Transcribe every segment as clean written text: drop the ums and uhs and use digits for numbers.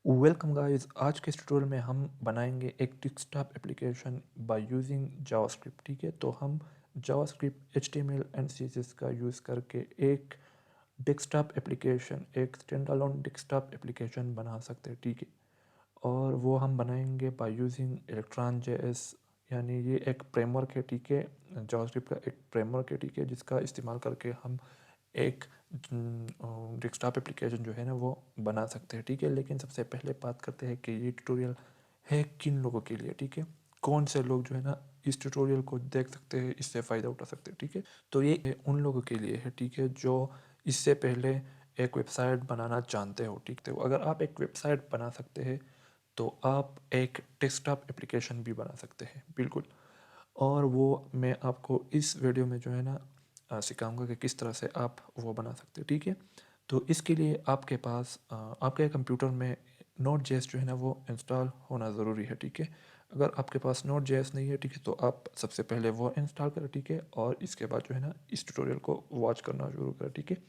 Welcome guys. आज के इस ट्यूटोरियल में हम बनाएंगे एक desktop application by using JavaScript. ठीक है, तो हम जावास्क्रिप्ट HTML एंड CSS का यूज़ करके एक डेस्कटॉप एप्लीकेशन, एक स्टैंड अलोन डेस्कटॉप एप्लीकेशन बना सकते हैं। ठीक है, और वो हम बनाएंगे बाय यूजिंग इलेक्ट्रॉन JS, यानी ये एक फ्रेमवर्क है। ठीक है, जावास्क्रिप्ट का एक फ्रेमवर्क है। ठीक है, जिसका इस्तेमाल करके हम एक डेस्कटॉप एप्लीकेशन जो है ना वो बना सकते हैं। ठीक है, लेकिन सबसे पहले बात करते हैं कि ये ट्यूटोरियल है किन लोगों के लिए। ठीक है, कौन से लोग जो है ना इस ट्यूटोरियल को देख सकते हैं, इससे फ़ायदा उठा सकते हैं। ठीक है, तो ये उन लोगों के लिए है। ठीक है, जो इससे पहले एक वेबसाइट बनाना जानते हो। ठीक है, तो अगर आप एक वेबसाइट बना सकते हैं तो आप एक डेस्कटॉप एप्लीकेशन भी बना सकते हैं, बिल्कुल। और वो मैं आपको इस वीडियो में जो है ना सिखाऊंगा कि किस तरह से आप वो बना सकते हैं। ठीक है, तो इसके लिए आपके पास आपके कंप्यूटर में Node.js जो है ना वो इंस्टॉल होना ज़रूरी है। ठीक है, अगर आपके पास Node.js नहीं है, ठीक है, तो आप सबसे पहले वो इंस्टॉल करें। ठीक है, और इसके बाद जो है ना इस ट्यूटोरियल को वॉच करना शुरू करें। ठीक है,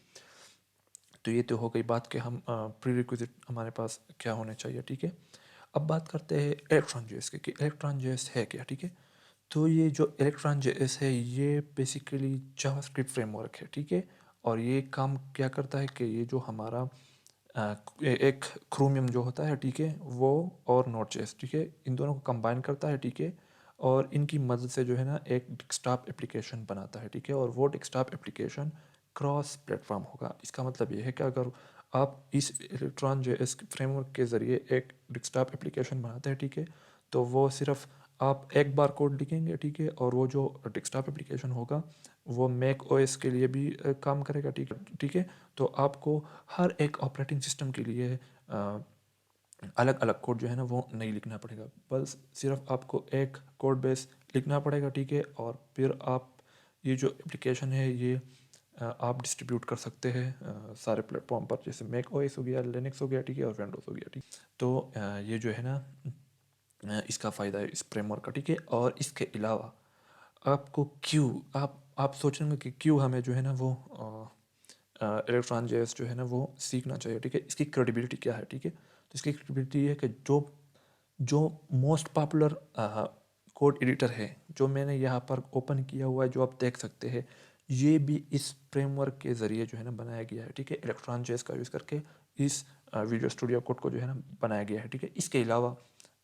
तो ये तो हो गई बात कि हम प्री रिक्विजिट हमारे पास क्या होने चाहिए। ठीक है, अब बात करते हैं इलेक्ट्रॉन जेएस की कि इलेक्ट्रॉन जेएस है क्या। ठीक है, तो ये जो इलेक्ट्रॉन जेएस है ये बेसिकली जावास्क्रिप्ट फ्रेमवर्क है। ठीक है, और ये काम क्या करता है कि ये जो हमारा एक क्रोमियम जो होता है, ठीक है, वो और नोड जेएस, ठीक है, इन दोनों को कंबाइन करता है। ठीक है, और इनकी मदद से जो है ना एक डेस्कटॉप एप्लीकेशन बनाता है। ठीक है, और वो डेस्कटॉप एप्लीकेशन क्रॉस प्लेटफॉर्म होगा। इसका मतलब ये है कि अगर आप इस इलेक्ट्रॉन जेएस फ्रेमवर्क के ज़रिए एक डेस्कटॉप एप्लीकेशन बनाते हैं, ठीक है, तो वो सिर्फ आप एक बार कोड लिखेंगे। ठीक है, और वो जो डेस्कटॉप एप्लीकेशन होगा वो मैक ओएस के लिए भी काम करेगा। ठीक है, ठीक है, तो आपको हर एक ऑपरेटिंग सिस्टम के लिए अलग अलग कोड जो है ना वो नहीं लिखना पड़ेगा, बस सिर्फ आपको एक कोड बेस लिखना पड़ेगा। ठीक है, और फिर आप ये जो एप्लीकेशन है ये आप डिस्ट्रीब्यूट कर सकते हैं सारे प्लेटफॉर्म पर, जैसे मैक ओएस हो गया, लिनक्स हो गया, ठीक है, और विंडोज़ हो गया। ठीक, तो ये जो है ना इसका फ़ायदा है इस फ्रेमवर्क का। ठीक है, और इसके अलावा आपको क्यों आप सोचेंगे कि क्यों हमें जो है ना वो इलेक्ट्रॉन जेएस जो है ना वो सीखना चाहिए। ठीक है, इसकी क्रेडिबिलिटी क्या है। ठीक है, तो इसकी क्रेडिबिलिटी है कि जो जो मोस्ट पॉपुलर कोड एडिटर है जो मैंने यहाँ पर ओपन किया हुआ है, जो आप देख सकते हैं, ये भी इस फ्रेमवर्क के ज़रिए जो है ना बनाया गया है। ठीक है, इलेक्ट्रॉन जेएस का यूज़ करके इस विजुअल स्टूडियो कोड को जो है ना बनाया गया है। ठीक है, इसके अलावा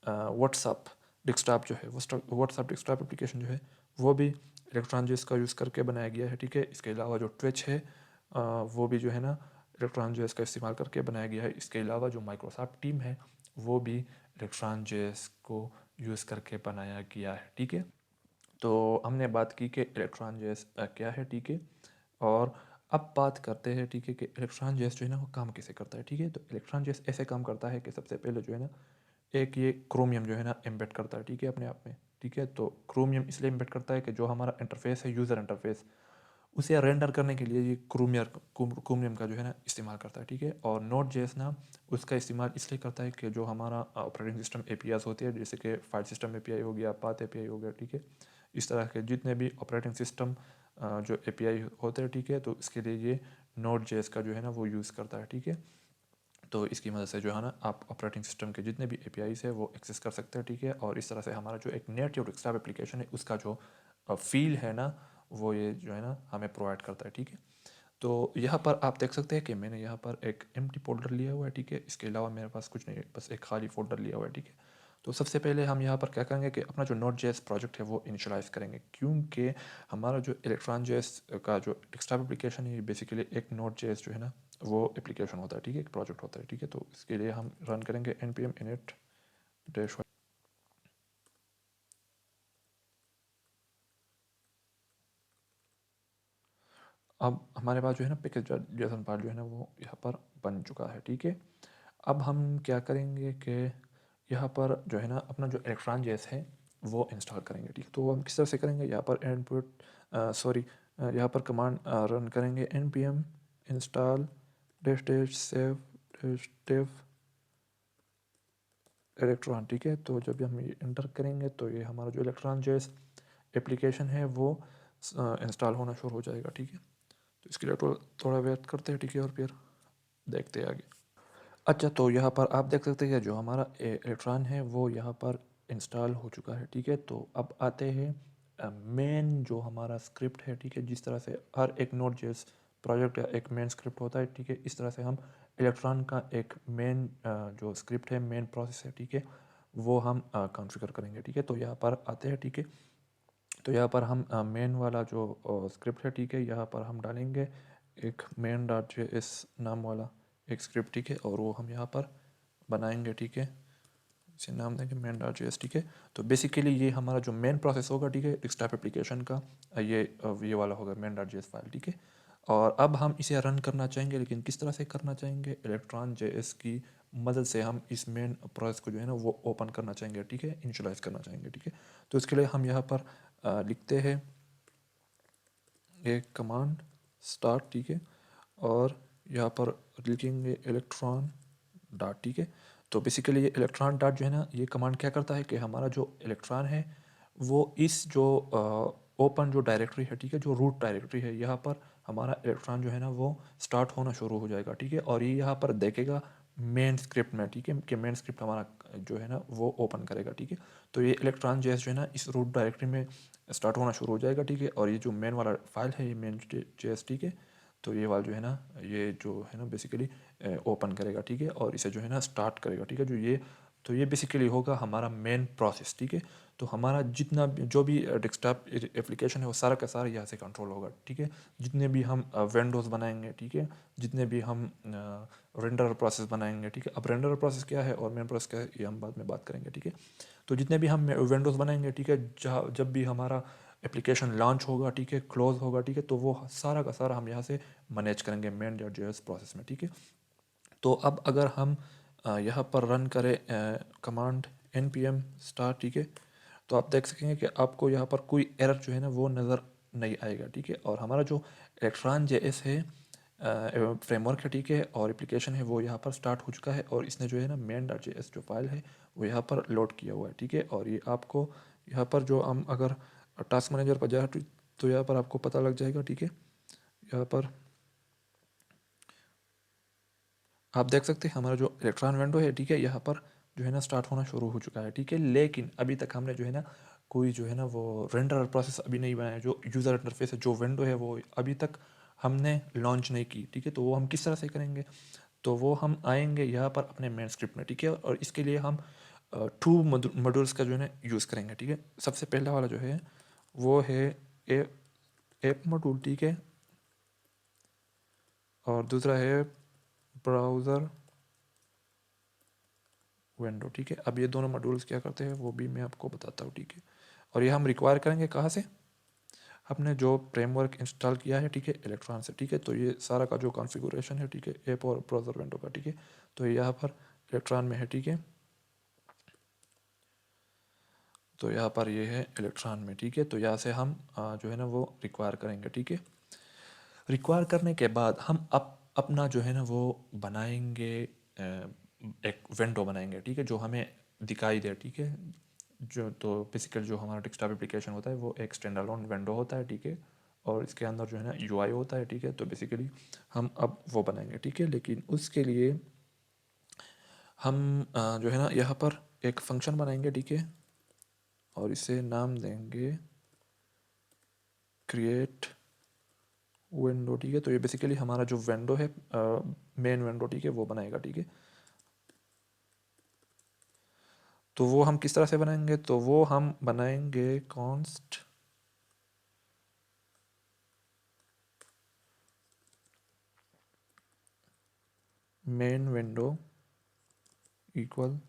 व्हाट्सअप डेस्कटॉप जो है व्हाट्सअप डेस्कटॉप एप्लीकेशन जो है वो भी इलेक्ट्रॉन जेएस का यूज़ करके बनाया गया है। ठीक है, इसके अलावा जो ट्विच है वो भी जो है ना इलेक्ट्रॉन जेएस का इस्तेमाल करके बनाया गया है। इसके अलावा जो माइक्रोसॉफ्ट टीम है वो भी इलेक्ट्रॉन जेएस को यूज़ करके बनाया गया है। ठीक है, तो हमने बात की कि इलेक्ट्रॉन जेएस क्या है। ठीक है, और अब बात करते हैं, ठीक है, कि इलेक्ट्रॉन जेएस जो है ना वो काम कैसे करता है। ठीक है, तो इलेक्ट्रॉन जेएस ऐसे काम करता है कि सबसे पहले जो है ना एक ये क्रोमियम जो है ना एम्बेड करता है। ठीक है, अपने आप में। ठीक है, तो क्रोमियम इसलिए एम्बेड करता है कि जो हमारा इंटरफेस है, यूज़र इंटरफेस, उसे रेंडर करने के लिए ये क्रोमियम का जो है ना इस्तेमाल करता है। ठीक है, और नोट जेएस ना उसका इस्तेमाल इसलिए करता है कि जो हमारा ऑपरेटिंग सिस्टम एपीआईज होती है, जैसे कि फाइल सिस्टम एपीआई हो गया, पाथ एपीआई हो गया, ठीक है, इस तरह के जितने भी ऑपरेटिंग सिस्टम जो एपीआई होते हैं, ठीक है, तो इसके लिए ये नोट जेएस का जो है ना वो यूज़ करता है। ठीक है, तो इसकी मदद से जो है ना आप ऑपरेटिंग सिस्टम के जितने भी एपीआईज है वो एक्सेस कर सकते हैं। ठीक है, और इस तरह से हमारा जो एक नेटिव डेस्कटॉप एप्लीकेशन है उसका जो फील है ना वो ये जो है ना हमें प्रोवाइड करता है। ठीक है, तो यहाँ पर आप देख सकते हैं कि मैंने यहाँ पर एक एम्प्टी फोल्डर लिया हुआ है। ठीक है, इसके अलावा मेरे पास कुछ नहीं है, बस एक खाली फोल्डर लिया हुआ है। ठीक है, तो सबसे पहले हम यहाँ पर क्या करेंगे कि अपना जो नोट जेएस प्रोजेक्ट है वो इनिशियलाइज करेंगे, क्योंकि हमारा जो इलेक्ट्रॉन जेएस का जो डेस्कटॉप एप्लीकेशन है ये बेसिकली एक नोट जेएस जो है ना वो एप्लीकेशन होता है। ठीक है, एक प्रोजेक्ट होता है। ठीक है, तो इसके लिए हम रन करेंगे npm init dash। अब हमारे पास जो है ना पैकेज जेसन पार्ट जो है ना वो यहाँ पर बन चुका है। ठीक है, अब हम क्या करेंगे कि यहाँ पर जो है ना अपना जो इलेक्ट्रॉन जेएस है वो इंस्टॉल करेंगे। ठीक है, तो हम किस तरह से करेंगे, यहाँ पर यहाँ पर कमांड रन करेंगे npm install dash dash save dash dev electron. ठीक है, तो जब हम ये इंटर करेंगे तो ये हमारा जो इलेक्ट्रॉन जेएस एप्लीकेशन है वो इंस्टॉल होना शुरू हो जाएगा। ठीक है, तो इसके लिए थोड़ा वेट करते हैं। ठीक है, और फिर देखते हैं आगे। अच्छा, तो यहाँ पर आप देख सकते हैं जो हमारा इलेक्ट्रॉन है वो यहाँ पर इंस्टॉल हो चुका है, ठीक है। तो अब आते हैं मेन जो हमारा स्क्रिप्ट है, ठीक है। जिस तरह से हर एक नोड जेएस प्रोजेक्ट या एक मेन स्क्रिप्ट होता है, ठीक है, इस तरह से हम इलेक्ट्रॉन का एक मेन जो स्क्रिप्ट है, मेन प्रोसेस है, ठीक है, वो हम कॉन्फ़िगर करेंगे, ठीक है। तो यहाँ पर आते हैं, ठीक है। तो यहाँ पर हम मेन वाला जो स्क्रिप्ट है, ठीक है, यहाँ पर हम डालेंगे एक मेन डॉट जेएस नाम वाला एक स्क्रिप्ट, ठीक है, और वो हम यहाँ पर बनाएंगे, ठीक है। इसे नाम देंगे मेन डॉट जेएस, ठीक है। तो बेसिकली ये हमारा जो मेन प्रोसेस होगा, ठीक है, डेस्कटॉप एप्लीकेशन का, ये वाला होगा मेन डॉट जेएस फाइल, ठीक है। और अब हम इसे रन करना चाहेंगे, लेकिन किस तरह से करना चाहेंगे, इलेक्ट्रॉन जेएस की मदद से हम इस मेन प्रोसेस को जो है ना वो ओपन करना चाहेंगे, ठीक है, इनिशियलाइज करना चाहेंगे, ठीक है। तो इसके लिए हम यहाँ पर लिखते हैं एक कमांड स्टार्ट, ठीक है, और यहाँ पर लिखेंगे इलेक्ट्रॉन डॉट, ठीक है। तो बेसिकली ये इलेक्ट्रॉन डॉट जो है ना, ये कमांड क्या करता है कि हमारा जो इलेक्ट्रॉन है वो इस जो ओपन जो डायरेक्टरी है, ठीक है, जो रूट डायरेक्टरी है, यहाँ पर हमारा इलेक्ट्रॉन जो है ना वो स्टार्ट होना शुरू हो जाएगा, ठीक है। और ये यहाँ पर देखेगा मेन स्क्रिप्ट में, ठीक है, कि मेन स्क्रिप्ट हमारा जो है ना वो ओपन करेगा, ठीक है। तो ये इलेक्ट्रॉन जेएस जो है ना इस रूट डायरेक्टरी में स्टार्ट होना शुरू हो जाएगा, ठीक है। और ये जो मेन वाला फाइल है, ये मेन जेएस, ठीक है, तो ये वाला जो है ना, ये जो है ना बेसिकली ओपन करेगा, ठीक है, और इसे जो है ना स्टार्ट करेगा, ठीक है। तो ये बेसिकली होगा हमारा मेन प्रोसेस, ठीक है। तो हमारा जितना भी जो भी डेस्कटॉप एप्लीकेशन है वो सारा का सारा यहाँ से कंट्रोल होगा, ठीक है। जितने भी हम विंडोज़ बनाएंगे, ठीक है, जितने भी हम रेंडर प्रोसेस बनाएंगे, ठीक है। अब रेंडर प्रोसेस क्या है और मेन प्रोसेस क्या है ये हम बाद में बात करेंगे, ठीक है। तो जितने भी हम विंडोज़ बनाएंगे, ठीक है, जहाँ जब भी हमारा एप्लीकेशन लॉन्च होगा, ठीक है, क्लोज होगा, ठीक है, तो वो सारा का सारा हम यहाँ से मैनेज करेंगे मेन डॉट जेएस प्रोसेस में, ठीक है। तो अब अगर हम यहाँ पर रन करें कमांड npm स्टार, ठीक है, तो आप देख सकेंगे कि आपको यहाँ पर कोई एरर जो है ना वो नज़र नहीं आएगा, ठीक है। और हमारा जो इलेक्ट्रॉन जेएस है फ्रेमवर्क है, ठीक है, और एप्लीकेशन है वो यहाँ पर स्टार्ट हो चुका है, और इसने जो है ना मेन डॉट जेएस जो फाइल है वो यहाँ पर लोड किया हुआ है, ठीक है। और ये आपको यहाँ पर जो हम अगर टास्क मैनेजर पर जाए तो यहाँ पर आपको पता लग जाएगा, ठीक है। यहाँ पर आप देख सकते हैं हमारा जो इलेक्ट्रॉन विंडो है, ठीक है, यहाँ पर जो है ना स्टार्ट होना शुरू हो चुका है, ठीक है। लेकिन अभी तक हमने जो है ना कोई जो है ना वो रेंडर प्रोसेस अभी नहीं बनाया, जो यूज़र इंटरफेस है, जो विंडो है वो अभी तक हमने लॉन्च नहीं की, ठीक है। तो वो हम किस तरह से करेंगे, तो वो हम आएंगे यहाँ पर अपने मेन स्क्रिप्ट में, ठीक है। और इसके लिए हम टू मॉड्यूल्स का जो है ना यूज़ करेंगे, ठीक है। सबसे पहला वाला जो है वो है ऐप मॉड्यूल, ठीक है, और दूसरा है ब्राउज़र विंडो, ठीक है। अब ये दोनों मॉड्यूल्स क्या करते हैं वो भी मैं आपको बताता हूँ, ठीक है। और ये हम रिक्वायर करेंगे कहाँ से, हमने जो फ्रेमवर्क इंस्टॉल किया है, ठीक है, इलेक्ट्रॉन से, ठीक है। तो ये सारा का जो कॉन्फ़िगरेशन है, ठीक है, ऐप और ब्राउज़र विंडो का, ठीक है, तो ये यहाँ पर इलेक्ट्रॉन में है, ठीक है। तो यहाँ पर ये है इलेक्ट्रॉन में, ठीक है। तो यहाँ से हम जो है ना वो रिक्वायर करेंगे, ठीक है। रिक्वायर करने के बाद हम अपना जो है ना वो बनाएंगे एक विंडो बनाएंगे, ठीक है, जो हमें दिखाई दे, ठीक है। जो तो बेसिकली जो हमारा डेस्कटॉप एप्लीकेशन होता है वो एक स्टैंड अलोन विंडो होता है, ठीक है, और इसके अंदर जो है ना यूआई होता है, ठीक है। तो बेसिकली हम अब वो बनाएंगे, ठीक है। लेकिन उसके लिए हम जो है ना यहाँ पर एक फंक्शन बनाएंगे, ठीक है, और इसे नाम देंगे क्रिएट विंडो, ठीक है। तो ये बेसिकली हमारा जो विंडो है मेन विंडो, ठीक है, वो बनाएगा, ठीक है। तो वो हम किस तरह से बनाएंगे, तो वो हम बनाएंगे const main window equal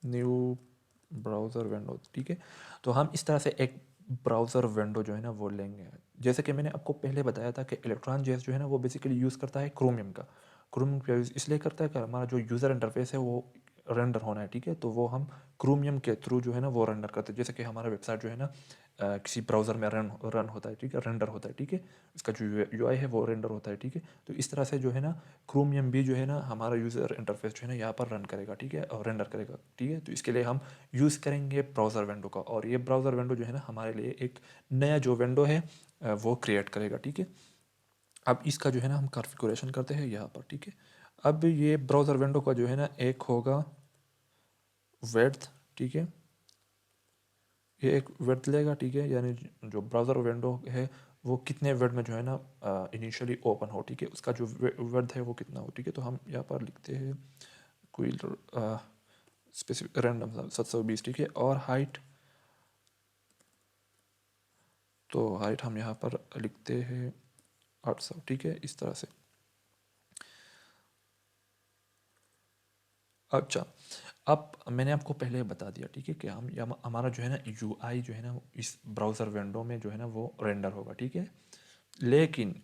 new browser window, ठीक है। तो हम इस तरह से एक ब्राउज़र विंडो जो है ना वो लेंगे। जैसे कि मैंने आपको पहले बताया था कि इलेक्ट्रॉन जेएस जो है ना वो बेसिकली यूज़ करता है क्रोमियम का। क्रोमियम का यूज़ इसलिए करता है कि हमारा जो यूज़र इंटरफेस है वो रेंडर होना है, ठीक है। तो वो हम क्रोमियम के थ्रू जो है ना वो रेंडर करते हैं। जैसे कि हमारा वेबसाइट जो है ना किसी ब्राउज़र में रन होता है, ठीक है, रेंडर होता है, ठीक है। इसका जो यूआई है वो रेंडर होता है, ठीक है। तो इस तरह से जो है ना क्रोमियम भी जो है ना हमारा यूज़र इंटरफेस जो है ना यहाँ पर रन करेगा, ठीक है, और रेंडर करेगा, ठीक है। तो इसके लिए हम यूज़ करेंगे ब्राउज़र विंडो का, और ये ब्राउज़र विंडो जो है ना हमारे लिए एक नया जो विंडो है वो क्रिएट करेगा, ठीक है। अब इसका जो है ना हम कॉन्फ़िगरेशन करते हैं यहाँ पर, ठीक है। अब ये ब्राउज़र विंडो का जो है ना एक होगा विड्थ, ठीक है, ये एक विड्थ लेगा, ठीक है, यानी जो ब्राउज़र विंडो है वो कितने विड्थ में जो है ना इनिशियली ओपन हो, ठीक है, उसका जो विड्थ है वो कितना हो, ठीक है। तो हम यहाँ पर लिखते हैं कोई स्पेसिफिक रैंडम 720, ठीक है, और हाइट, तो हाइट हम यहाँ पर लिखते हैं 800, ठीक है, इस तरह से। अच्छा, अब मैंने आपको पहले बता दिया, ठीक है, कि हमारा जो है ना यूआई जो है ना इस ब्राउज़र विंडो में जो है ना वो रेंडर होगा, ठीक है। लेकिन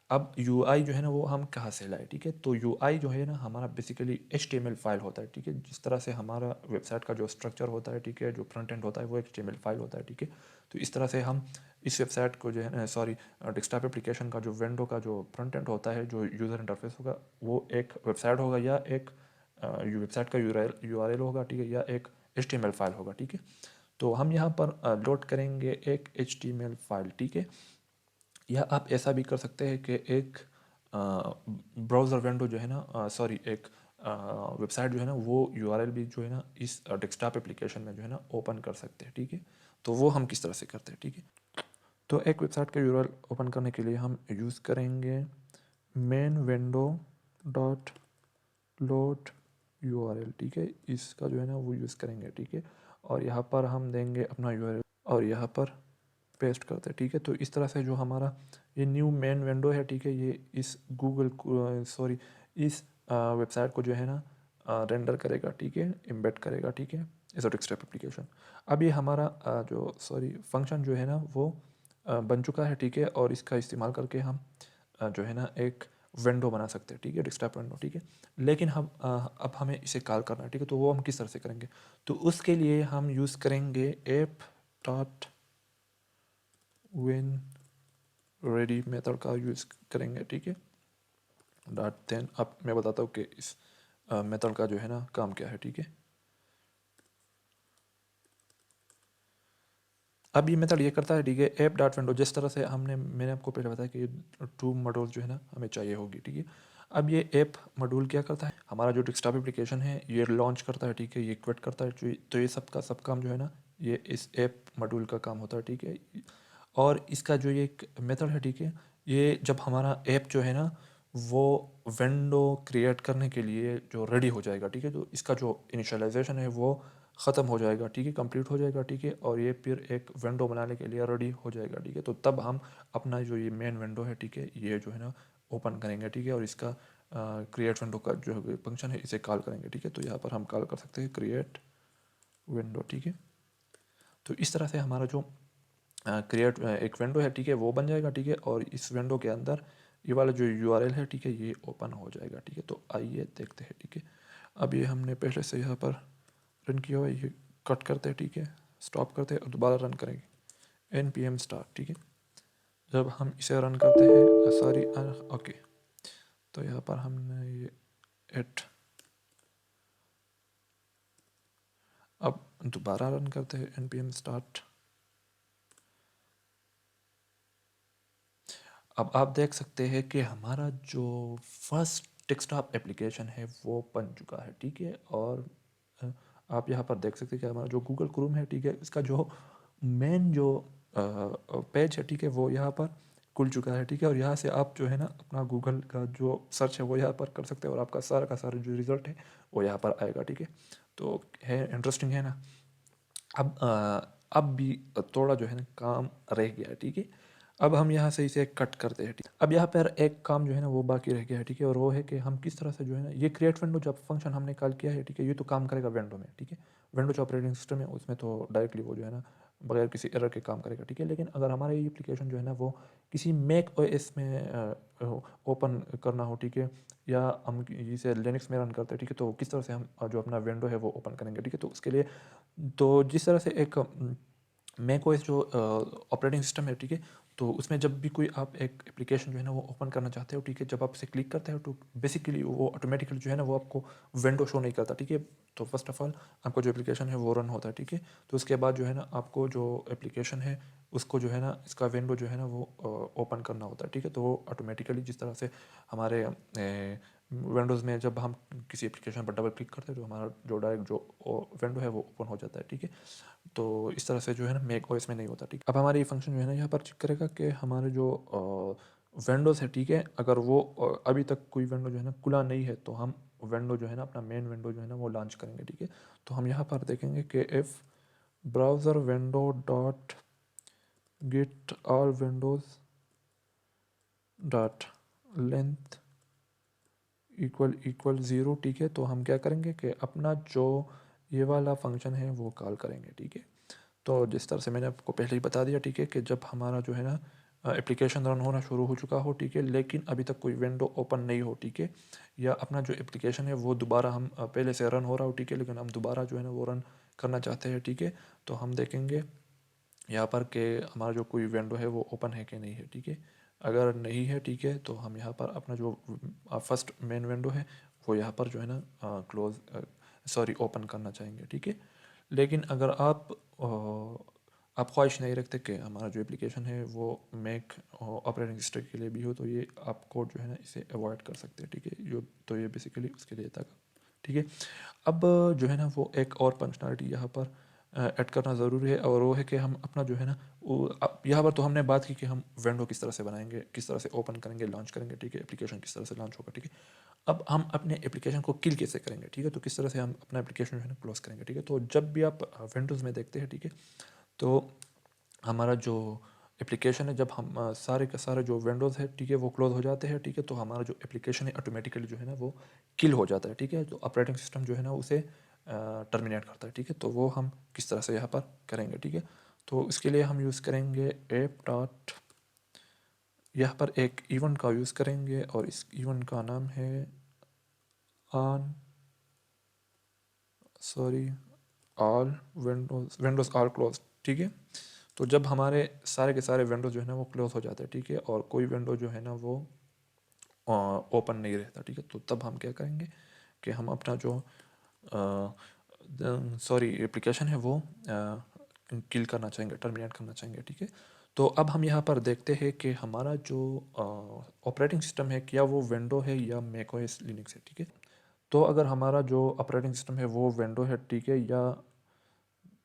अब यूआई जो है ना वो हम कहाँ से लाए, ठीक है। तो यूआई जो है ना हमारा बेसिकली एचटीएमएल फाइल होता है, ठीक है। जिस तरह से हमारा वेबसाइट का जो स्ट्रक्चर होता है, ठीक है, जो फ्रंट एंड होता है वो एचटीएमएल फाइल होता है, ठीक है। तो इस तरह से हम इस वेबसाइट को जो है ना, सॉरी, डेस्कटॉप एप्लीकेशन का जो विंडो का जो फ्रंट एंड होता है, जो यूज़र इंटरफेस होगा, वो एक वेबसाइट होगा या एक वेबसाइट का यूआरएल होगा, ठीक है, या एक एचटीएमएल फाइल होगा, ठीक है। तो हम यहाँ पर लोड करेंगे एक एचटीएमएल फाइल, ठीक है। या आप ऐसा भी कर सकते हैं कि एक ब्राउज़र विंडो जो है ना, सॉरी, एक वेबसाइट जो है ना वो यूआरएल भी जो है ना इस डेस्कटॉप एप्लीकेशन में जो है ना ओपन कर सकते हैं, ठीक है। तो वो हम किस तरह से करते हैं, ठीक है। तो एक वेबसाइट का यूआरएल ओपन करने के लिए हम यूज़ करेंगे main window dot load URL, ठीक है, इसका जो है ना वो यूज़ करेंगे, ठीक है। और यहाँ पर हम देंगे अपना यूआरएल और यहाँ पर पेस्ट करते हैं, ठीक है। तो इस तरह से जो हमारा ये न्यू मेन विंडो है, ठीक है, ये इस गूगल सॉरी इस वेबसाइट को जो है ना रेंडर करेगा, ठीक है, एम्बेड करेगा, ठीक है, एज अ डेस्कटॉप एप्लीकेशन। अब ये हमारा जो सॉरी फंक्शन जो है ना वो बन चुका है, ठीक है। और इसका इस्तेमाल करके हम जो है ना एक विंडो बना सकते हैं, ठीक है, डेस्कटॉप विंडो, ठीक है। लेकिन हम अब हमें इसे कॉल करना है, ठीक है। तो वो हम किस तरह से करेंगे, तो उसके लिए हम यूज़ करेंगे app dot win ready method का यूज़ करेंगे, ठीक है, डॉट देन। अब मैं बताता हूँ कि इस मेथड का जो है ना काम क्या है, ठीक है। अब ये मेथड ये करता है, ठीक है, ऐप डॉट विंडो, जिस तरह से मैंने आपको पहले बताया कि टू मॉड्यूल जो है ना हमें चाहिए होगी, ठीक है। अब ये ऐप मॉड्यूल क्या करता है, हमारा जो डेस्कटॉप एप्लीकेशन है ये लॉन्च करता है, ठीक है, ये क्विट करता है, तो ये सब काम जो है ना ये इस ऐप मॉड्यूल का काम होता है, ठीक है। और इसका जो ये एक मेथड है, ठीक है, ये जब हमारा ऐप जो है ना वो विंडो क्रिएट करने के लिए जो रेडी हो जाएगा, ठीक है, तो इसका जो इनिशियलाइजेशन है वो ख़त्म हो जाएगा, ठीक है, कंप्लीट हो जाएगा, ठीक है, और ये फिर एक विंडो बनाने के लिए रेडी हो जाएगा, ठीक है। तो तब हम अपना जो ये मेन विंडो है, ठीक है, ये जो है ना ओपन करेंगे, ठीक है, और इसका क्रिएट विंडो का जो फंक्शन है इसे कॉल करेंगे, ठीक है। तो यहाँ पर हम कॉल कर सकते हैं क्रिएट विंडो, ठीक है। तो इस तरह से हमारा जो क्रिएट एक विंडो है, ठीक है, वो बन जाएगा, ठीक है। और इस विंडो के अंदर ये वाला जो यूआरएल है, ठीक है, ये ओपन हो जाएगा, ठीक है। तो आइए देखते हैं, ठीक है। अब ये हमने पहले से यहाँ पर रन किया हुआ है, ये कट करते हैं, ठीक है, स्टॉप करते हैं और दोबारा रन करेंगे npm स्टार्ट, ठीक है। जब हम इसे रन करते हैं, सॉरी, ओके, तो यहाँ पर हमने ये एट, अब दोबारा रन करते हैं npm स्टार्ट। अब आप देख सकते हैं कि हमारा जो फर्स्ट डेस्कटॉप एप्लीकेशन है वो बन चुका है, ठीक है। और अ, आप यहाँ पर देख सकते हैं कि हमारा जो गूगल क्रोम है, ठीक है, इसका जो मेन जो पेज है, ठीक है, वो यहाँ पर खुल चुका है, ठीक है। और यहाँ से आप जो है ना अपना गूगल का जो सर्च है वो यहाँ पर कर सकते हैं और आपका सारा का सारा जो रिज़ल्ट है वो यहाँ पर आएगा, ठीक है। तो है इंटरेस्टिंग है ना। अब भी थोड़ा जो है ना काम रह गया है, ठीक है। अब हम यहाँ से इसे कट करते हैं, ठीक। अब यहाँ पर एक काम जो है ना वो बाकी रह गया है, ठीक है, और वो है कि हम किस तरह से जो है ना ये क्रिएट विंडो जब फंक्शन हमने कॉल किया है, ठीक है, ये तो काम करेगा विंडो में, ठीक है। विंडो जो ऑपरेटिंग सिस्टम है उसमें तो डायरेक्टली वो जो है ना बगैर किसी एरर के काम करेगा, ठीक है। लेकिन अगर हमारा ये एप्लीकेशन जो है ना वो किसी मैक ओएस में ओपन करना हो, ठीक है, या हम इसे लिनक्स में रन करते हैं, ठीक है, तो किस तरह से हम जो अपना विंडो है वो ओपन करेंगे, ठीक है। तो उसके लिए तो जिस तरह से एक मैक ओएस जो ऑपरेटिंग सिस्टम है, ठीक है, तो उसमें जब भी कोई आप एक एप्लीकेशन जो है ना वो ओपन करना चाहते हो, ठीक है, जब आप इसे क्लिक करते हो तो बेसिकली वो ऑटोमेटिकली जो है ना वो आपको विंडो शो नहीं करता, ठीक है। तो फर्स्ट ऑफ ऑल आपका जो एप्लीकेशन है वो रन होता है, ठीक है। तो उसके बाद जो है ना आपको जो एप्लीकेशन है उसको जो है ना इसका विंडो जो है ना वो ओपन करना होता है, ठीक है। तो वो ऑटोमेटिकली जिस तरह से हमारे विंडोज़ में जब हम किसी एप्लीकेशन पर डबल क्लिक करते हैं तो हमारा जो डायरेक्ट जो विंडो है वो ओपन हो जाता है, ठीक है। तो इस तरह से जो है ना मैक ओएस में नहीं होता, ठीक। अब हमारा ये फंक्शन जो है ना यहाँ पर चेक करेगा कि हमारे जो विंडोज़ है, ठीक है, अगर वो अभी तक कोई विंडो जो है ना खुला नहीं है तो हम विंडो जो है ना अपना मेन विंडो जो है ना वो लॉन्च करेंगे, ठीक है। तो हम यहाँ पर देखेंगे कि if browser window dot get all Windows dot length equal zero, ठीक है। तो हम क्या करेंगे कि अपना जो ये वाला फंक्शन है वो कॉल करेंगे, ठीक है। तो जिस तरह से मैंने आपको पहले ही बता दिया, ठीक है, कि जब हमारा जो है ना एप्लीकेशन रन होना शुरू हो चुका हो, ठीक है, लेकिन अभी तक कोई विंडो ओपन नहीं हो, ठीक है, या अपना जो एप्लीकेशन है वो दोबारा हम पहले से रन हो रहा हो, ठीक है, लेकिन हम दोबारा जो है ना वो रन करना चाहते हैं, ठीक है। तो हम देखेंगे यहाँ पर कि हमारा जो कोई विंडो है वो ओपन है कि नहीं है, ठीक है। अगर नहीं है, ठीक है, तो हम यहाँ पर अपना जो फर्स्ट मेन विंडो है वो यहाँ पर जो है ना क्लोज सॉरी ओपन करना चाहेंगे, ठीक है। लेकिन अगर आप ख्वाहिश नहीं रखते कि हमारा जो एप्लीकेशन है वो मैक ऑपरेटिंग सिस्टम के लिए भी हो, तो ये आप कोड जो है ना इसे अवॉइड कर सकते हैं, ठीक है। तो ये बेसिकली उसके लिए था, ठीक है। अब जो है ना वो एक और फंक्शनलिटी यहाँ पर ऐड करना ज़रूरी है, और वो है कि हम अपना जो है ना वो यहाँ पर तो हमने बात की कि हम विंडो किस तरह से बनाएंगे, किस तरह से ओपन करेंगे, लॉन्च करेंगे, ठीक है, एप्लीकेशन किस तरह से लॉन्च होगा, ठीक है। अब हम अपने एप्लीकेशन को किल कैसे करेंगे, ठीक है, तो किस तरह से हम अपना एप्लीकेशन जो है ना क्लोज करेंगे, ठीक है। तो जब भी आप विंडोज़ में देखते हैं, ठीक है, तो हमारा जो एप्लीकेशन है, जब हम सारे के सारे जो विंडोज़ है, ठीक है, वो क्लोज हो जाते हैं, ठीक है, तो हमारा जो एप्लीकेशन है ऑटोमेटिकली जो है ना वो किल हो जाता है, ठीक है। तो ऑपरेटिंग सिस्टम जो है ना उसे टर्मिनेट करता है, ठीक है। तो वो हम किस तरह से यहाँ पर करेंगे, ठीक है। तो इसके लिए हम यूज़ करेंगे ऐप डॉट, यहाँ पर एक इवेंट का यूज़ करेंगे और इस इवेंट का नाम है on sorry all Windows all close, ठीक है। तो जब हमारे सारे के सारे विंडो जो है ना वो क्लोज हो जाते हैं, ठीक है, और कोई विंडो जो है ना वो ओपन नहीं रहता, ठीक है, तो तब हम क्या करेंगे कि हम अपना जो सॉरी एप्लीकेशन है वो किल करना चाहेंगे, टर्मिनेट करना चाहेंगे, ठीक है। तो अब हम यहाँ पर देखते हैं कि हमारा जो ऑपरेटिंग सिस्टम है क्या वो विंडो है या मैकओएस लिनक्स है, ठीक है। तो अगर हमारा जो ऑपरेटिंग सिस्टम है वो विंडो है, ठीक है,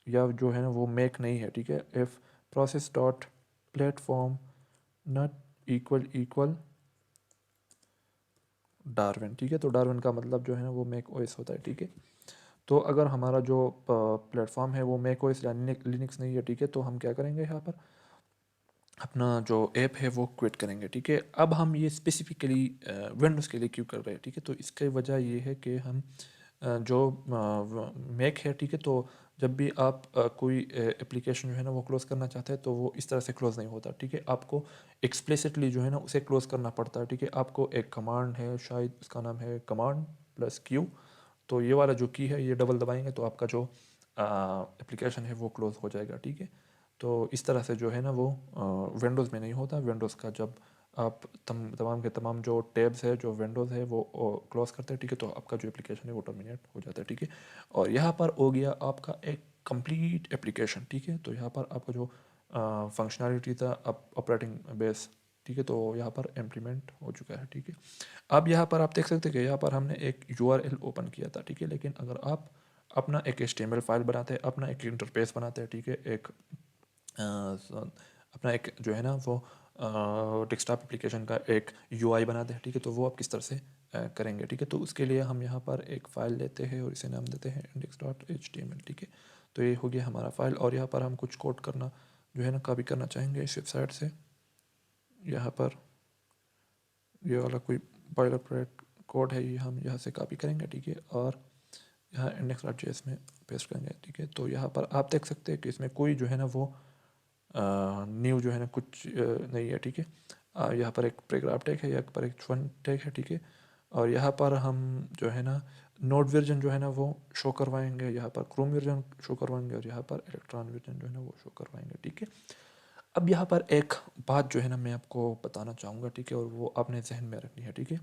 या जो है ना वो मैक नहीं है, ठीक है, if process dot platform not equal Darwin, ठीक है। तो डार्विन का मतलब जो है ना वो मैक ओएस होता है, ठीक है। तो अगर हमारा जो प्लेटफॉर्म है वो मैक ओएस या लिनक्स नहीं है, ठीक है, तो हम क्या करेंगे यहाँ पर अपना जो ऐप है वो क्विट करेंगे, ठीक है। अब हम ये स्पेसिफिकली विंडोज़ के लिए क्यों कर रहे हैं, ठीक है। तो इसकी वजह ये है कि हम जो मैक है, ठीक है, तो जब भी आप कोई एप्लीकेशन जो है ना वो क्लोज़ करना चाहते हैं तो वो इस तरह से क्लोज़ नहीं होता, ठीक है। आपको एक्सप्लिसिटली जो है ना उसे क्लोज़ करना पड़ता है, ठीक है। आपको एक कमांड है, शायद उसका नाम है कमांड प्लस क्यू, तो ये वाला जो की है ये डबल दबाएंगे तो आपका जो एप्लीकेशन है वो क्लोज़ हो जाएगा, ठीक है। तो इस तरह से जो है ना वो विंडोज़ में नहीं होता। विंडोज़ का जब आप तमाम के तमाम जो टैब्स है जो विंडोज़ है वो क्लोज़ करते हैं, ठीक है, तो आपका जो एप्लीकेशन है वो टर्मिनेट हो जाता है, ठीक है। और यहाँ पर हो गया आपका एक कंप्लीट एप्लीकेशन, ठीक है। तो यहाँ पर आपका जो फंक्शनैलिटी था ऑपरेटिंग बेस, ठीक है, तो यहाँ पर इम्प्लीमेंट हो चुका है, ठीक है। अब यहाँ पर आप देख सकते हैं कि यहाँ पर हमने एक URL ओपन किया था, ठीक है, लेकिन अगर आप अपना एक HTML फाइल बनाते हैं, अपना एक इंटरफेस बनाते हैं, ठीक है, एक अपना एक जो है ना वो डेस्कटॉप एप्लीकेशन का एक UI बनाते हैं, ठीक है, तो वो आप किस तरह से करेंगे, ठीक है। तो उसके लिए हम यहाँ पर एक फ़ाइल लेते हैं और इसे नाम देते हैं index.html, ठीक है। तो ये हो गया हमारा फ़ाइल, और यहाँ पर हम कुछ कोड करना जो है ना कॉपी करना चाहेंगे इस वेबसाइट से। यहाँ पर ये वाला कोई बॉयलर प्लेट कोड है, ये हम यहाँ से कॉपी करेंगे, ठीक है, और यहाँ index.js में पेस्ट करेंगे, ठीक है। तो यहाँ पर आप देख सकते हैं कि इसमें कोई जो है ना वो न्यू जो है ना कुछ नहीं है, ठीक है। यहाँ पर एक पैराग्राफ टैग है, यहाँ पर एक फन टैग है, ठीक है। और यहाँ पर हम जो है ना नोड वर्जन जो है ना वो शो करवाएंगे, यहाँ पर क्रोम वर्जन शो करवाएंगे, और यहाँ पर इलेक्ट्रॉन वर्जन जो है ना वो शो करवाएंगे, ठीक है। अब यहाँ पर एक बात जो है ना मैं आपको बताना चाहूँगा, ठीक है, और वो आपने जहन में रखनी है, ठीक है।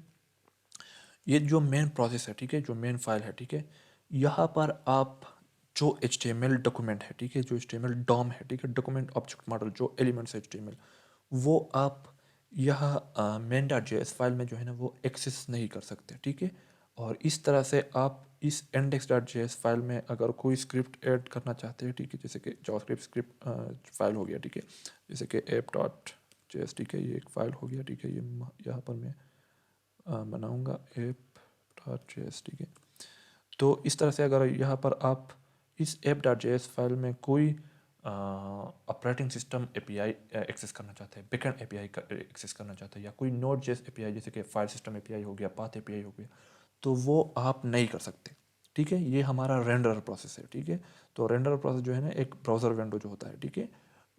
ये जो मेन प्रोसेस है, ठीक है, जो मेन फाइल है, ठीक है, यहाँ पर आप जो HTML डॉक्यूमेंट है, ठीक है, जो HTML डॉम है, ठीक है, डॉक्यूमेंट ऑब्जेक्ट मॉडल जो एलिमेंट्स है HTML, वो आप यह मेन डॉट जेएस फाइल में जो है ना वो एक्सेस नहीं कर सकते, ठीक है। और इस तरह से आप इस इंडेक्स डॉट जेएस फाइल में अगर कोई स्क्रिप्ट ऐड करना चाहते हैं, ठीक है, जैसे कि जावास्क्रिप्ट स्क्रिप्ट फाइल हो गया, ठीक है, जैसे कि ऐप डॉट जेएस, ठीक है, ये एक फाइल हो गया, ठीक है, ये यहाँ पर मैं बनाऊँगा ऐप डॉट जेएस, ठीक है। तो इस तरह से अगर यहाँ पर आप इस ऐप डॉट जेएस फाइल में कोई ऑपरेटिंग सिस्टम एपीआई एक्सेस करना चाहते हैं, बैकएंड एपीआई का एक्सेस करना चाहते हैं, या कोई नोड जेएस एपीआई जैसे कि फाइल सिस्टम एपीआई हो गया, पाथ एपीआई हो गया, तो वो आप नहीं कर सकते, ठीक है। ये हमारा रेंडर प्रोसेस है, ठीक है। तो रेंडर प्रोसेस जो है ना एक ब्राउज़र विंडो जो होता है, ठीक है,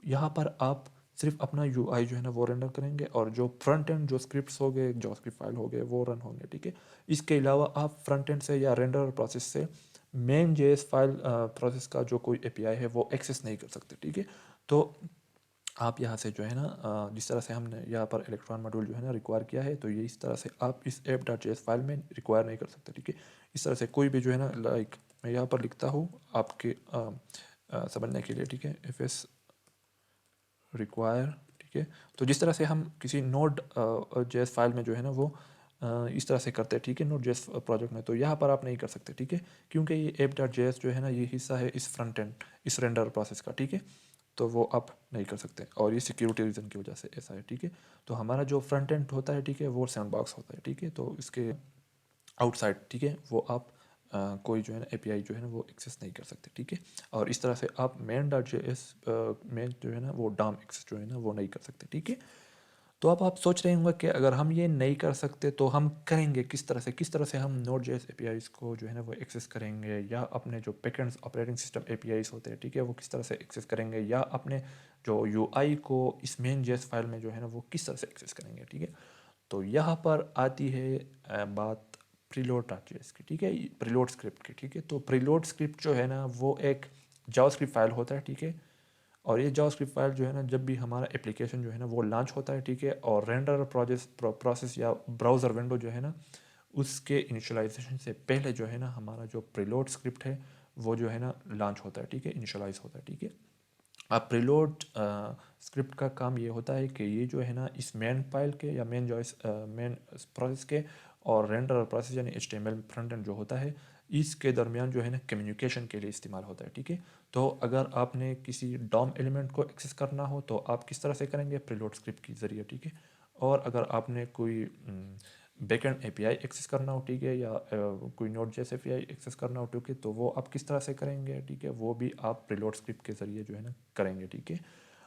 यहाँ पर आप सिर्फ अपना यूआई जो है ना वो रेंडर करेंगे, और जो फ्रंट एंड जो स्क्रिप्ट्स हो गए, जावास्क्रिप्ट फाइल हो गए, वो रन होंगे, ठीक है। इसके अलावा आप फ्रंट एंड से या रेंडर प्रोसेस से मेन जेएस फाइल प्रोसेस का जो कोई एपीआई है वो एक्सेस नहीं कर सकते, ठीक है। तो आप यहाँ से जो है ना जिस तरह से हमने यहाँ पर इलेक्ट्रॉन मॉड्यूल जो है ना रिक्वायर किया है, तो ये इस तरह से आप इस ऐप डॉट जेएस फाइल में रिक्वायर नहीं कर सकते, ठीक है। इस तरह से कोई भी जो है ना, लाइक मैं यहाँ पर लिखता हूँ आपके समझने के लिए, ठीक है, एफ एस रिक्वायर, ठीक है। तो जिस तरह से हम किसी नोड जेएस फाइल में जो है ना वो इस तरह से करते हैं, ठीक है, नोड जेएस प्रोजेक्ट में, तो यहाँ पर आप नहीं कर सकते, ठीक है, क्योंकि ये ऐप डॉट जेएस जो है ना ये हिस्सा है इस फ्रंट एंड, इस रेंडर प्रोसेस का, ठीक है। तो वो आप नहीं कर सकते, और ये सिक्योरिटी रीज़न की वजह से ऐसा है, ठीक है। तो हमारा जो फ्रंट एंड होता है, ठीक है, वो सैंडबॉक्स होता है, ठीक है। तो इसके आउटसाइड, ठीक है, वो आप कोई जो है ना एपीआई जो है ना वो एक्सेस नहीं कर सकते, ठीक है। और इस तरह से आप मेन डॉट जेएस मेन जो है ना वो डाम एक्सेस जो है ना वो नहीं कर सकते, ठीक है। तो अब आप सोच रहे होंगे कि अगर हम ये नहीं कर सकते तो हम करेंगे किस तरह से हम नोड जेएस एपीआईज को जो है ना वो एक्सेस करेंगे, या अपने जो बैकएंड ऑपरेटिंग सिस्टम एपीआईज होते हैं, ठीक है, वो किस तरह से एक्सेस करेंगे, या अपने जो यूआई को इस मेन जेएस फाइल में जो है ना वो किस तरह से एक्सेस करेंगे, ठीक है। तो यहाँ पर आती है बात प्रीलोड डॉट की, ठीक है, प्रीलोड स्क्रिप्ट की, ठीक है। तो प्रीलोड स्क्रिप्ट जो है ना वो एक जावास्क्रिप्ट फाइल होता है, ठीक है। और ये जावास्क्रिप्ट फाइल जो है ना जब भी हमारा एप्लीकेशन जो है ना वो लॉन्च होता है, ठीक है, और रेंडर प्रोसेस या ब्राउज़र विंडो जो है ना उसके इनिशियलाइजेशन से पहले जो है ना हमारा जो प्रीलोड स्क्रिप्ट है वो जो है ना लॉन्च होता है, ठीक है, इनिशियलाइज होता है, ठीक है। अब प्रीलोड स्क्रिप्ट का काम ये होता है कि ये जो है ना इस मेन फाइल के या मेन प्रोसेस के और रेंडर प्रोसेस यानी HTML फ्रंट एंड जो होता है इसके दरमियान जो है ना कम्युनिकेशन के लिए इस्तेमाल होता है, ठीक है। तो अगर आपने किसी डॉम एलिमेंट को एक्सेस करना हो तो आप किस तरह से करेंगे, प्रीलोड स्क्रिप्ट के ज़रिए, ठीक है। और अगर आपने कोई बैकएंड एपीआई एक्सेस करना हो, ठीक है, या कोई नोड जेएस एपीआई एक्सेस करना हो, ठीक है, तो वो आप किस तरह से करेंगे, ठीक है, वो भी आप प्रीलोड स्क्रिप्ट के ज़रिए जो है ना करेंगे, ठीक है।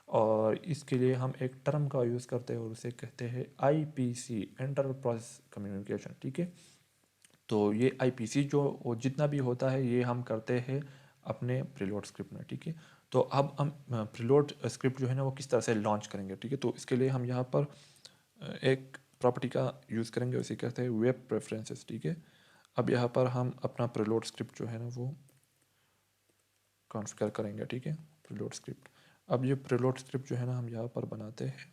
और इसके लिए हम एक टर्म का यूज़ करते हैं और उसे कहते हैं आईपीसी, इंटर प्रोसेस कम्युनिकेशन, ठीक है। तो ये आईपीसी जो वो जितना भी होता है ये हम करते हैं अपने प्रीलोड स्क्रिप्ट में, ठीक है। तो अब हम प्रीलोड स्क्रिप्ट जो है ना वो किस तरह से लॉन्च करेंगे, ठीक है। तो इसके लिए हम यहाँ पर एक प्रॉपर्टी का यूज़ करेंगे, उसे कहते हैं वेब प्रेफरेंसेस, ठीक है। अब यहाँ पर हम अपना प्रीलोड स्क्रिप्ट जो है ना वो कॉन्फ़िगर करेंगे, ठीक है, प्रीलोड स्क्रिप्ट। अब ये प्रीलोड स्क्रिप्ट जो है ना हम यहाँ पर बनाते हैं,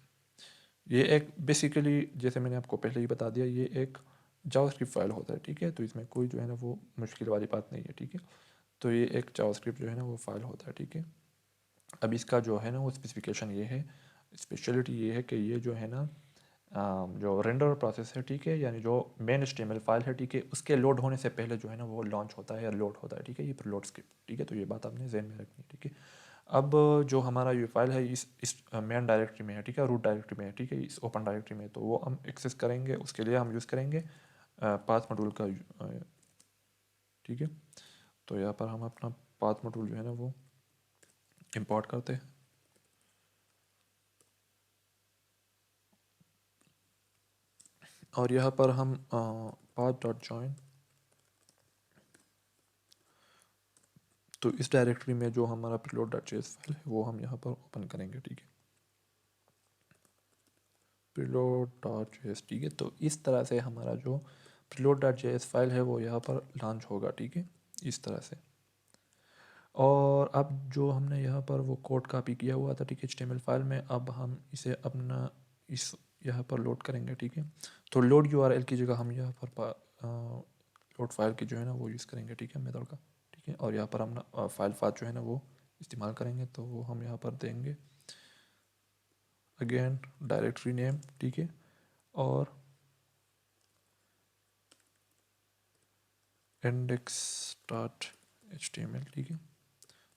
ये एक बेसिकली जैसे मैंने आपको पहले ही बता दिया ये एक जावास्क्रिप्ट फाइल होता है, ठीक है। तो इसमें कोई जो है ना वो मुश्किल वाली बात नहीं है, ठीक है। तो ये एक जावास्क्रिप्ट जो है ना वो फाइल होता है, ठीक है। अब इसका जो है ना वो स्पेसिफिकेशन ये है, स्पेशलिटी ये है कि ये जो है ना जो रेंडर प्रोसेस है, ठीक है, यानी जो मेन HTML फाइल है, ठीक है, उसके लोड होने से पहले जो है ना वो लॉन्च होता है या लोड होता है, ठीक है, ये प्रीलोड स्क्रिप्ट, ठीक है। तो ये बात आपने जहन में रखनी है, ठीक है। अब जो हमारा ये फाइल है इस मेन डायरेक्टरी में है, ठीक है, रूट डायरेक्टरी में है, ठीक है, इस ओपन डायरेक्टरी में, तो वो हम एक्सेस करेंगे, उसके लिए हम यूज़ करेंगे पाथ मॉड्यूल का, ठीक है। तो यहाँ पर हम अपना पाथ मॉड्यूल जो है ना वो इंपोर्ट करते हैं, और यहाँ पर हम पाथ डॉट जॉइन, तो इस डायरेक्टरी में जो हमारा प्रीलोड डॉट जेएस फाइल है वो हम यहाँ पर ओपन करेंगे, ठीक है, प्रीलोड डॉट जेएस, ठीक है। तो इस तरह से हमारा जो प्रीलोड डॉट जेएस फाइल है वो यहाँ पर लॉन्च होगा, ठीक है, इस तरह से। और अब जो हमने यहाँ पर वो कोड कॉपी किया हुआ था, ठीक है, HTML फाइल में, अब हम इसे अपना इस यहाँ पर लोड करेंगे, ठीक है। तो लोड URL की जगह हम यहाँ पर लोड फाइल की जो है ना वो यूज़ करेंगे, ठीक है, मेथड का, ठीक है। और यहाँ पर हम ना फाइल फाथ जो है ना वो इस्तेमाल करेंगे, तो वो हम यहाँ पर देंगे अगेन डायरेक्टरी नेम, ठीक है, और इंडेक्स डॉट HTML, ठीक है।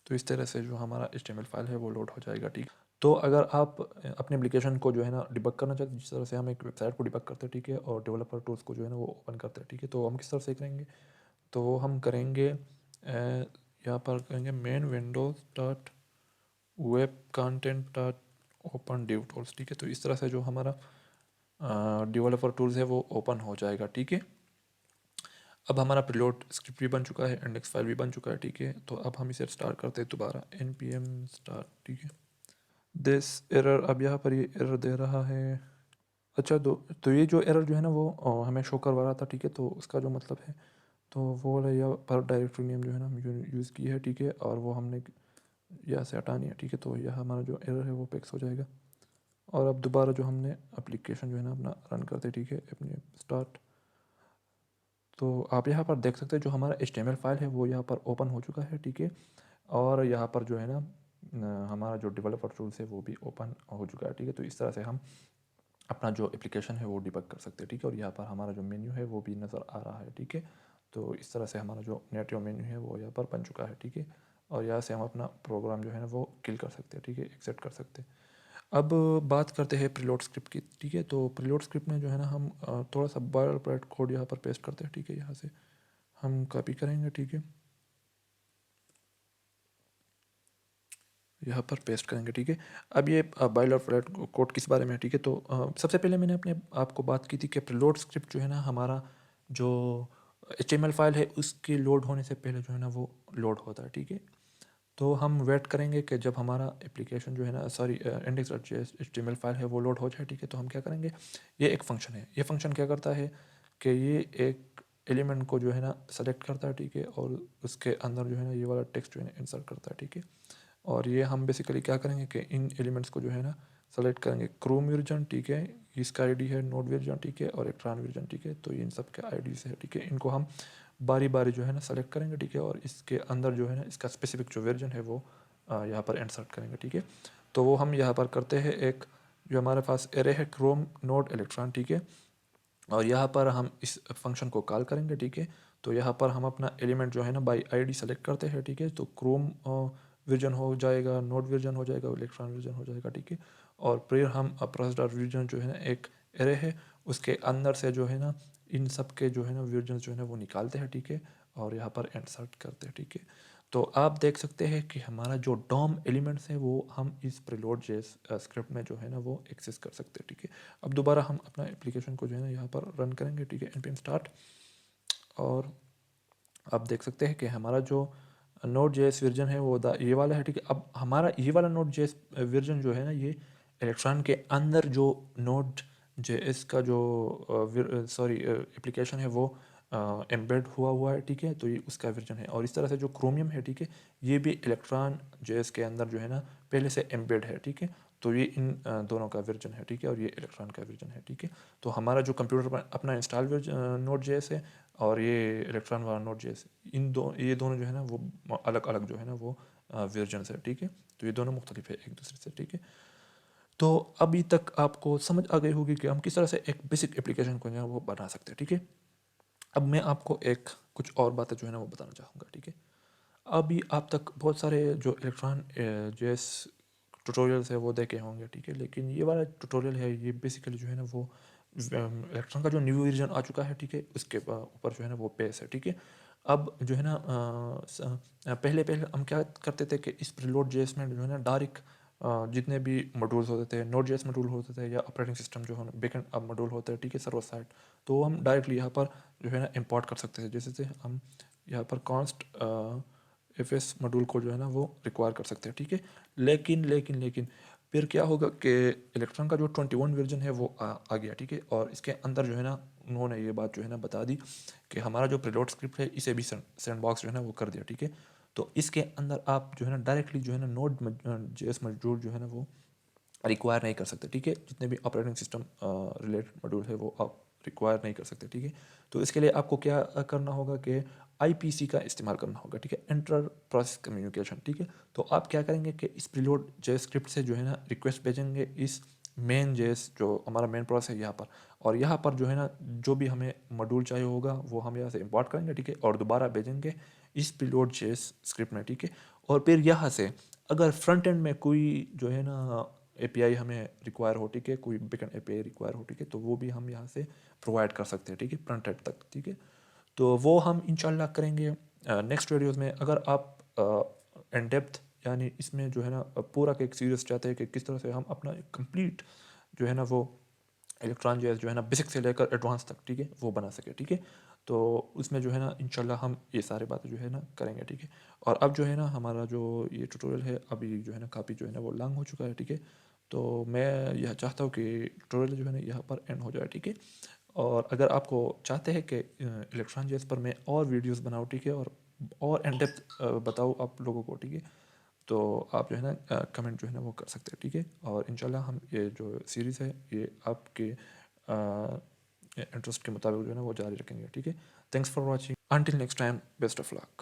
तो इस तरह से जो हमारा HTML फाइल है वो लोड हो जाएगा, ठीक। तो अगर आप अपने एप्लीकेशन को जो है ना डिबग करना चाहते हैं, जिस तरह से हम एक वेबसाइट को डिबग करते हैं, ठीक है, और डेवलपर टूल्स को जो है ना वो ओपन करते हैं, ठीक है, तो हम किस तरह से करेंगे, तो हम करेंगे यहाँ पर करेंगे main Windows dot web content dot open div tools, ठीक है। तो इस तरह से जो हमारा डेवलपर टूल्स है वो ओपन हो जाएगा, ठीक है। अब हमारा प्रीलोड स्क्रिप्ट भी बन चुका है, इंडेक्स फाइल भी बन चुका है, ठीक है। तो अब हम इसे स्टार्ट करते हैं दोबारा npm स्टार्ट, ठीक है। दिस एरर, अब यहाँ पर ये एरर दे रहा है। अच्छा, तो ये जो एरर जो है ना वो हमें शो करवा रहा था, ठीक है। तो उसका जो मतलब है, तो वो वाला यहाँ पर डायरेक्टरी नेम जो है ना हम यूज़ की है, ठीक है, और वो हमने यहाँ से हटानी है, ठीक है। तो यह हमारा जो एरर है वो फिक्स हो जाएगा। और अब दोबारा जो हमने एप्लीकेशन जो है ना अपना रन करते, ठीक है, अपने स्टार्ट। तो आप यहाँ पर देख सकते हैं जो हमारा HTML फाइल है वो यहाँ पर ओपन हो चुका है, ठीक है। और यहाँ पर जो है ना हमारा जो डेवलपर टूल्स है वो भी ओपन हो चुका है, ठीक है। तो इस तरह से हम अपना जो एप्लीकेशन है वो डिबग कर सकते हैं, ठीक है। और यहाँ पर हमारा जो मेन्यू है वो भी नज़र आ रहा है, ठीक है। तो इस तरह से हमारा जो नेटिव मेन्यू है वो यहाँ पर बन चुका है, ठीक है। और यहाँ से हम अपना प्रोग्राम जो है ना वो किल कर सकते हैं, ठीक है, एक्सेप्ट कर सकते हैं। अब बात करते हैं प्रीलोड स्क्रिप्ट की, ठीक है। तो प्रीलोड स्क्रिप्ट में जो है ना हम थोड़ा सा बॉयलरप्लेट कोड यहाँ पर पेस्ट करते हैं, ठीक है। यहाँ से हम कॉपी करेंगे, ठीक है, यहाँ पर पेस्ट करेंगे, ठीक है। अब ये बॉयलरप्लेट कोड किस बारे में है, ठीक है। तो सबसे पहले मैंने अपने आपको बात की थी कि प्रीलोड स्क्रिप्ट जो है ना हमारा जो HTML फाइल है उसके लोड होने से पहले जो है ना वो लोड होता है, ठीक है। तो हम वेट करेंगे कि जब हमारा एप्लीकेशन जो है ना, sorry, index dot HTML file है वो लोड हो जाए, ठीक है। तो हम क्या करेंगे, ये एक फंक्शन है, ये फंक्शन क्या करता है कि ये एक एलिमेंट को जो है ना सेलेक्ट करता है, ठीक है, और उसके अंदर जो है ना ये वाला टेक्स्ट जो है ना इंसर्ट करता है, ठीक है। और ये हम बेसिकली क्या करेंगे कि इन एलिमेंट्स को जो है ना सेलेक्ट करेंगे, क्रोम वर्जन, ठीक है, इसका आईडी है, नोड वर्जन, ठीक है, और एक्ट्रान वर्जन, ठीक है। तो इन सब के आईडीज है, ठीक है, इनको हम बारी बारी जो है ना सेलेक्ट करेंगे, ठीक है। और इसके अंदर जो है ना इसका स्पेसिफिक जो वर्जन है वो यहाँ पर इंसर्ट करेंगे, ठीक है। तो वो हम यहाँ पर करते हैं, एक जो हमारे पास एरे है क्रोम नोड इलेक्ट्रॉन, ठीक है। और यहाँ पर हम इस फंक्शन को कॉल करेंगे, ठीक है। तो यहाँ पर हम अपना एलिमेंट जो है ना बाई आईडी सेलेक्ट करते हैं, ठीक है। तो क्रोम वर्जन हो जाएगा, नोड वर्जन हो जाएगा, इलेक्ट्रॉन वर्जन हो जाएगा, ठीक है। और फिर हम प्रोसेसर वर्जन जो है ना एक एरे है उसके अंदर से जो है ना इन सब के जो है ना वर्जन जो है ना वो निकालते हैं, ठीक है, और यहाँ पर इंसर्ट करते हैं, ठीक है। तो आप देख सकते हैं कि हमारा जो डॉम एलिमेंट्स है वो हम इस प्रीलोड जेएस स्क्रिप्ट में जो है ना वो एक्सेस कर सकते हैं, ठीक है। अब दोबारा हम अपना एप्लीकेशन को जो है ना यहाँ पर रन करेंगे, ठीक है, npm स्टार्ट। और आप देख सकते हैं कि हमारा जो नोड जेएस वर्जन है वो ये वाला है, ठीक है। अब हमारा ये वाला नोड जेएस वर्जन जो है ना ये इलेक्ट्रॉन के अंदर जो नोड जेएस का जो सॉरी एप्लीकेशन है वो एम्बेड हुआ है, ठीक है। तो ये उसका वर्जन है। और इस तरह से जो क्रोमियम है, ठीक है, ये भी इलेक्ट्रॉन जेएस के अंदर जो है ना पहले से एम्बेड है, ठीक है। तो ये इन दोनों का वर्जन है, ठीक है, और ये इलेक्ट्रॉन का वर्जन है, ठीक है। तो हमारा जो कंप्यूटर पर अपना इंस्टॉल नोड जेएस है और ये इलेक्ट्रॉन वाला नोड जेएस, ये दोनों जो है ना वो अलग अलग जो है ना वो वर्जन है, ठीक है। तो ये दोनों मुख्तलिफ है एक दूसरे से, ठीक है। तो अभी तक आपको समझ आ गई होगी कि हम किस तरह से एक बेसिक एप्लीकेशन को जो है वो बना सकते हैं, ठीक है। अब मैं आपको एक कुछ और बातें जो है ना वो बताना चाहूँगा, ठीक है। अभी आप तक बहुत सारे जो इलेक्ट्रॉन जेएस ट्यूटोरियल्स है वो देखे होंगे, ठीक है। लेकिन ये वाला ट्यूटोरियल है ये बेसिकली जो है ना वो इलेक्ट्रॉन का जो न्यू वर्जन आ चुका है, ठीक है, उसके ऊपर जो है ना वो बेस है, ठीक है। अब जो है ना पहले पहले हम क्या करते थे कि इस प्रीलोड जेएस में जो है ना डायरेक्ट जितने भी मॉड्यूल्स होते थे, नोड जेएस मॉड्यूल होते थे या ऑपरेटिंग सिस्टम जो है बैकएंड अब मॉड्यूल होते हैं, ठीक है, सर्वर साइड, तो हम डायरेक्टली यहाँ पर जो है ना इंपोर्ट कर सकते थे। जैसे से हम यहाँ पर कॉन्स्ट एफएस मॉड्यूल को जो है ना वो रिक्वायर कर सकते हैं, ठीक है। लेकिन फिर क्या होगा कि इलेक्ट्रॉन का जो 21 वर्जन है वो आ गया, ठीक है। और इसके अंदर जो है ना उन्होंने ये बात जो है ना बता दी कि हमारा जो प्रीलोड स्क्रिप्ट है इसे भी सैंडबॉक्स जो है ना वो कर दिया, ठीक है। तो इसके अंदर आप जो है ना डायरेक्टली जो है ना नोड जेएस मॉड्यूल जो है ना वो रिक्वायर नहीं कर सकते, ठीक है। जितने भी ऑपरेटिंग सिस्टम रिलेटेड मॉड्यूल है वो आप रिक्वायर नहीं कर सकते, ठीक है। तो इसके लिए आपको क्या करना होगा कि आईपीसी का इस्तेमाल करना होगा, ठीक है, इंटर प्रोसेस कम्युनिकेशन, ठीक है। तो आप क्या करेंगे कि इस प्रीलोड जेस्क्रिप्ट से जो है ना रिक्वेस्ट भेजेंगे इस मेन जेस जो हमारा मेन प्रोसेस है यहाँ पर, और यहाँ पर जो है ना जो भी हमें मॉड्यूल चाहिए होगा वो हम यहाँ से इंपोर्ट करेंगे, ठीक है, और दोबारा भेजेंगे इस प्रीलोड जेस स्क्रिप्ट में, ठीक है। और फिर यहाँ से अगर फ्रंट एंड में कोई जो है ना एपीआई हमें रिक्वायर हो, ठीक है, कोई बैकएंड एपीआई रिक्वायर हो, ठीक है, तो वो भी हम यहाँ से प्रोवाइड कर सकते हैं, ठीक है, फ्रंट एंड तक, ठीक है। तो वो हम इंशाल्लाह करेंगे नेक्स्ट वीडियोस में। अगर आप इन डेप्थ यानी इसमें जो है ना पूरा का एक सीरीज चाहते हैं कि किस तरह से हम अपना कंप्लीट जो है ना वो इलेक्ट्रॉन जेएस जो है ना बेसिक से लेकर एडवांस तक, ठीक है, वो बना सके, ठीक है। तो उसमें जो है ना इंशाल्लाह हम ये सारी बातें जो है ना करेंगे, ठीक है। और अब जो है ना हमारा जो ये ट्यूटोरियल है अभी जो है ना काफ़ी जो है ना वो लॉन्ग हो चुका है, ठीक है। तो मैं यह चाहता हूँ कि ट्यूटोरियल जो है ना यहाँ पर एंड हो जाए, ठीक है। और अगर आपको चाहते हैं कि इलेक्ट्रॉन जेएस पर मैं और वीडियोस बनाऊँ, ठीक है, और इन डेप्थ बताऊँ आप लोगों को, ठीक है, तो आप जो है ना कमेंट जो है ना वो कर सकते हैं, ठीक है। और इंशाल्लाह हम ये जो सीरीज़ है ये आपके इंटरेस्ट के मुताबिक जो है ना वो जारी रखेंगे, ठीक है। Thanks for watching, until next time, best of luck.